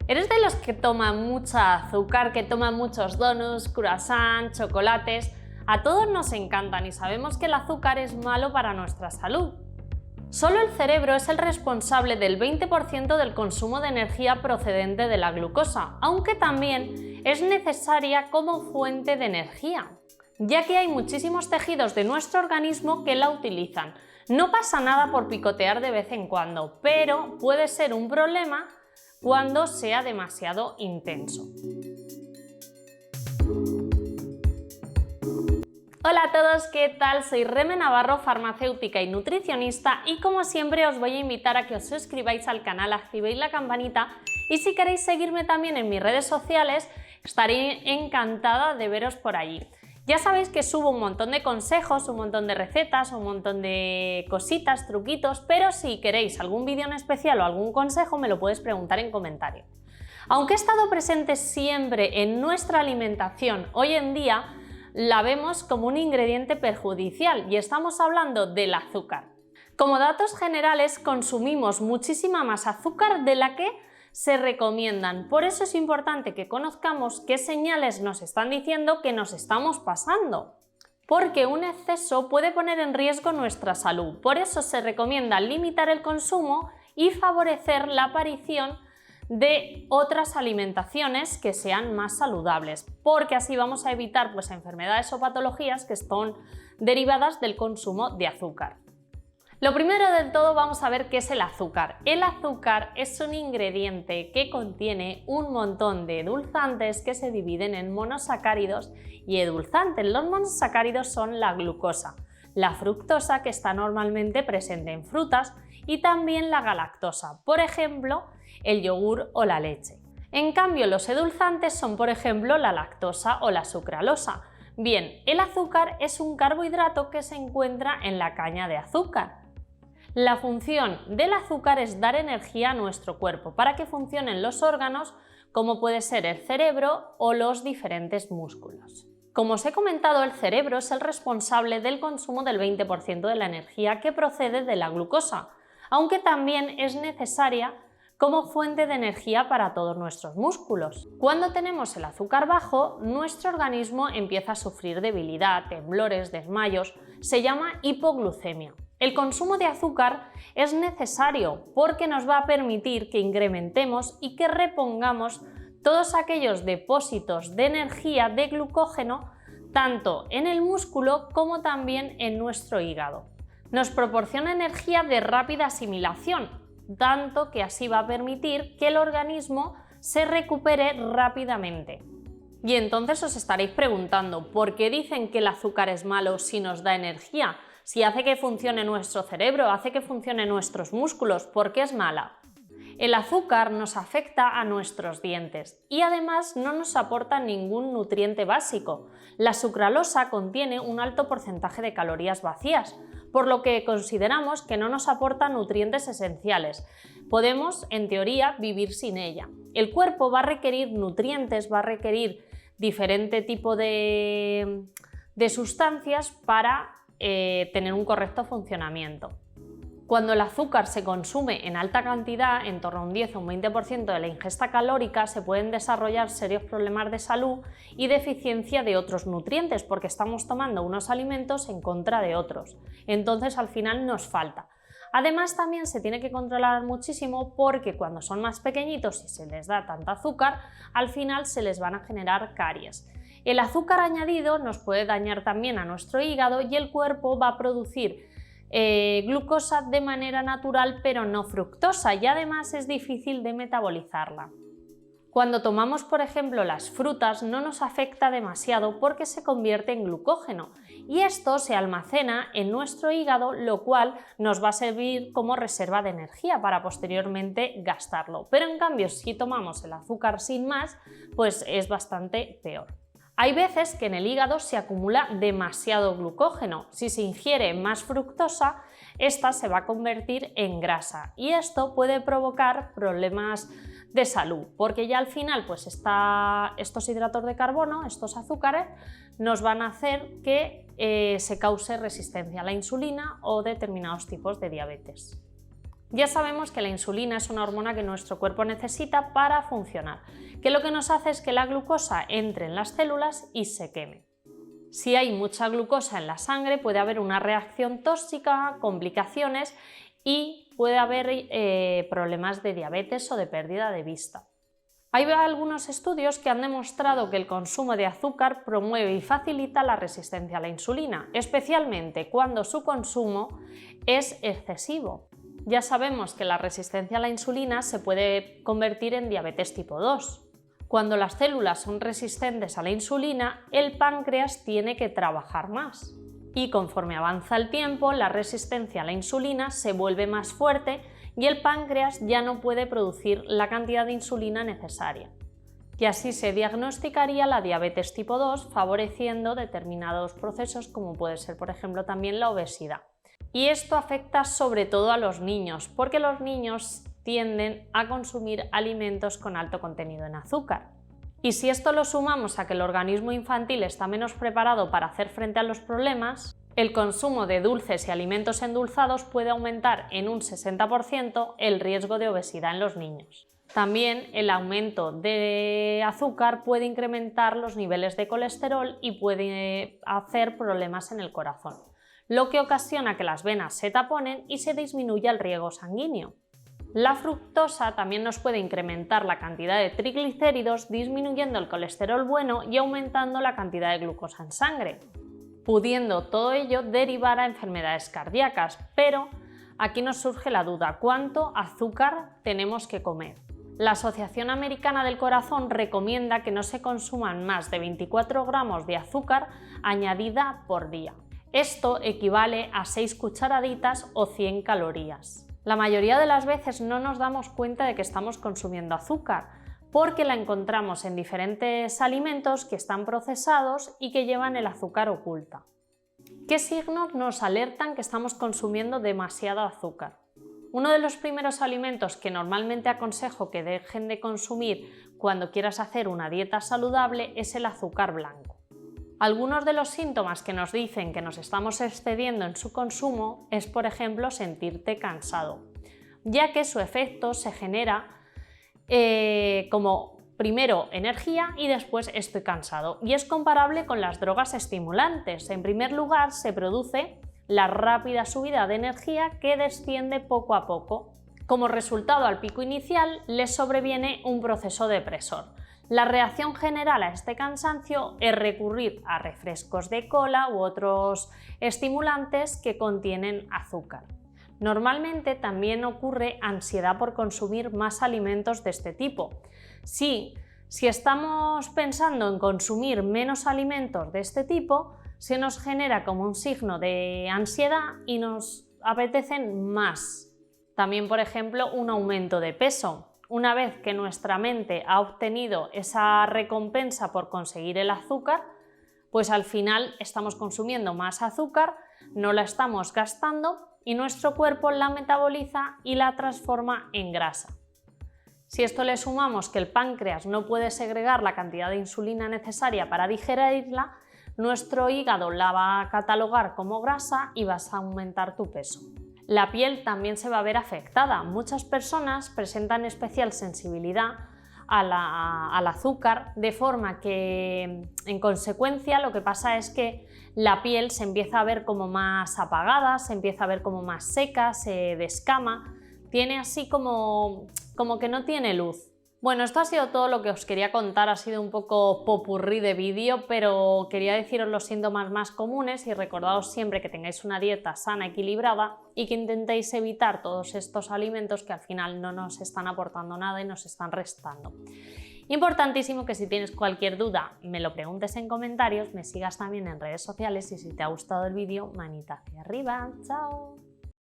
¿Eres de los que toman mucha azúcar, que toman muchos donuts, croissants, chocolates? A todos nos encantan y sabemos que el azúcar es malo para nuestra salud. Solo el cerebro es el responsable del 20% del consumo de energía procedente de la glucosa, aunque también es necesaria como fuente de energía, ya que hay muchísimos tejidos de nuestro organismo que la utilizan. No pasa nada por picotear de vez en cuando, pero puede ser un problema cuando sea demasiado intenso. Hola a todos, ¿qué tal? Soy Reme Navarro, farmacéutica y nutricionista, y como siempre os voy a invitar a que os suscribáis al canal, activéis la campanita y si queréis seguirme también en mis redes sociales, estaré encantada de veros por allí. Ya sabéis que subo un montón de consejos, un montón de recetas, un montón de cositas, truquitos, pero si queréis algún vídeo en especial o algún consejo me lo puedes preguntar en comentario. Aunque he estado presente siempre en nuestra alimentación, hoy en día la vemos como un ingrediente perjudicial y estamos hablando del azúcar. Como datos generales, consumimos muchísima más azúcar de la que se recomiendan. Por eso es importante que conozcamos qué señales nos están diciendo que nos estamos pasando, porque un exceso puede poner en riesgo nuestra salud. Por eso se recomienda limitar el consumo y favorecer la aparición de otras alimentaciones que sean más saludables, porque así vamos a evitar enfermedades o patologías que están derivadas del consumo de azúcar. Lo primero del todo vamos a ver qué es el azúcar. El azúcar es un ingrediente que contiene un montón de edulzantes que se dividen en monosacáridos y edulzantes. Los monosacáridos son la glucosa, la fructosa, que está normalmente presente en frutas, y también la galactosa, por ejemplo, el yogur o la leche. En cambio, los edulzantes son, por ejemplo, la lactosa o la sucralosa. Bien, el azúcar es un carbohidrato que se encuentra en la caña de azúcar. La función del azúcar es dar energía a nuestro cuerpo para que funcionen los órganos, como puede ser el cerebro o los diferentes músculos. Como os he comentado, el cerebro es el responsable del consumo del 20% de la energía que procede de la glucosa, aunque también es necesaria como fuente de energía para todos nuestros músculos. Cuando tenemos el azúcar bajo, nuestro organismo empieza a sufrir debilidad, temblores, desmayos, se llama hipoglucemia. El consumo de azúcar es necesario porque nos va a permitir que incrementemos y que repongamos todos aquellos depósitos de energía de glucógeno tanto en el músculo como también en nuestro hígado. Nos proporciona energía de rápida asimilación, tanto que así va a permitir que el organismo se recupere rápidamente. Y entonces os estaréis preguntando, ¿por qué dicen que el azúcar es malo si nos da energía? Si hace que funcione nuestro cerebro, hace que funcione nuestros músculos, ¿por qué es mala? El azúcar nos afecta a nuestros dientes y además no nos aporta ningún nutriente básico. La sucralosa contiene un alto porcentaje de calorías vacías, por lo que consideramos que no nos aporta nutrientes esenciales. Podemos, en teoría, vivir sin ella. El cuerpo va a requerir nutrientes, va a requerir diferente tipo de sustancias para tener un correcto funcionamiento. Cuando el azúcar se consume en alta cantidad, en torno a un 10 o un 20% de la ingesta calórica, se pueden desarrollar serios problemas de salud y deficiencia de otros nutrientes, porque estamos tomando unos alimentos en contra de otros. Entonces al final nos falta. Además también se tiene que controlar muchísimo porque cuando son más pequeñitos y se les da tanta azúcar, al final se les van a generar caries. El azúcar añadido nos puede dañar también a nuestro hígado y el cuerpo va a producir glucosa de manera natural pero no fructosa, y además es difícil de metabolizarla. Cuando tomamos, por ejemplo, las frutas no nos afecta demasiado porque se convierte en glucógeno y esto se almacena en nuestro hígado, lo cual nos va a servir como reserva de energía para posteriormente gastarlo. Pero en cambio, si tomamos el azúcar sin más, pues es bastante peor. Hay veces que en el hígado se acumula demasiado glucógeno. Si se ingiere más fructosa, esta se va a convertir en grasa y esto puede provocar problemas de salud, porque ya al final estos hidratos de carbono, estos azúcares, nos van a hacer que se cause resistencia a la insulina o determinados tipos de diabetes. Ya sabemos que la insulina es una hormona que nuestro cuerpo necesita para funcionar, que lo que nos hace es que la glucosa entre en las células y se queme. Si hay mucha glucosa en la sangre puede haber una reacción tóxica, complicaciones y puede haber problemas de diabetes o de pérdida de vista. Hay algunos estudios que han demostrado que el consumo de azúcar promueve y facilita la resistencia a la insulina, especialmente cuando su consumo es excesivo. Ya sabemos que la resistencia a la insulina se puede convertir en diabetes tipo 2. Cuando las células son resistentes a la insulina, el páncreas tiene que trabajar más. Y conforme avanza el tiempo, la resistencia a la insulina se vuelve más fuerte y el páncreas ya no puede producir la cantidad de insulina necesaria. Y así se diagnosticaría la diabetes tipo 2, favoreciendo determinados procesos como puede ser, por ejemplo, también la obesidad. Y esto afecta sobre todo a los niños, porque los niños tienden a consumir alimentos con alto contenido en azúcar. Y si esto lo sumamos a que el organismo infantil está menos preparado para hacer frente a los problemas, el consumo de dulces y alimentos endulzados puede aumentar en un 60% el riesgo de obesidad en los niños. También el aumento de azúcar puede incrementar los niveles de colesterol y puede hacer problemas en el corazón, lo que ocasiona que las venas se taponen y se disminuya el riego sanguíneo. La fructosa también nos puede incrementar la cantidad de triglicéridos, disminuyendo el colesterol bueno y aumentando la cantidad de glucosa en sangre, pudiendo todo ello derivar a enfermedades cardíacas. Pero aquí nos surge la duda: ¿cuánto azúcar tenemos que comer? La Asociación Americana del Corazón recomienda que no se consuman más de 24 gramos de azúcar añadida por día. Esto equivale a 6 cucharaditas o 100 calorías. La mayoría de las veces no nos damos cuenta de que estamos consumiendo azúcar, porque la encontramos en diferentes alimentos que están procesados y que llevan el azúcar oculta. ¿Qué signos nos alertan que estamos consumiendo demasiado azúcar? Uno de los primeros alimentos que normalmente aconsejo que dejen de consumir cuando quieras hacer una dieta saludable es el azúcar blanco. Algunos de los síntomas que nos dicen que nos estamos excediendo en su consumo es, por ejemplo, sentirte cansado, ya que su efecto se genera como primero energía y después estoy cansado, y es comparable con las drogas estimulantes. En primer lugar, se produce la rápida subida de energía que desciende poco a poco. Como resultado, al pico inicial le sobreviene un proceso depresor. La reacción general a este cansancio es recurrir a refrescos de cola u otros estimulantes que contienen azúcar. Normalmente también ocurre ansiedad por consumir más alimentos de este tipo. Si estamos pensando en consumir menos alimentos de este tipo, se nos genera como un signo de ansiedad y nos apetecen más. También, por ejemplo, un aumento de peso. Una vez que nuestra mente ha obtenido esa recompensa por conseguir el azúcar, pues al final estamos consumiendo más azúcar, no la estamos gastando y nuestro cuerpo la metaboliza y la transforma en grasa. Si esto le sumamos que el páncreas no puede segregar la cantidad de insulina necesaria para digerirla, nuestro hígado la va a catalogar como grasa y vas a aumentar tu peso. La piel también se va a ver afectada. Muchas personas presentan especial sensibilidad al azúcar, de forma que en consecuencia lo que pasa es que la piel se empieza a ver como más apagada, se empieza a ver como más seca, se descama, tiene así como que no tiene luz. Bueno, esto ha sido todo lo que os quería contar, ha sido un poco popurrí de vídeo, pero quería deciros los síntomas más comunes y recordaos siempre que tengáis una dieta sana, equilibrada y que intentéis evitar todos estos alimentos que al final no nos están aportando nada y nos están restando. Importantísimo que si tienes cualquier duda me lo preguntes en comentarios, me sigas también en redes sociales y si te ha gustado el vídeo, manita hacia arriba. ¡Chao!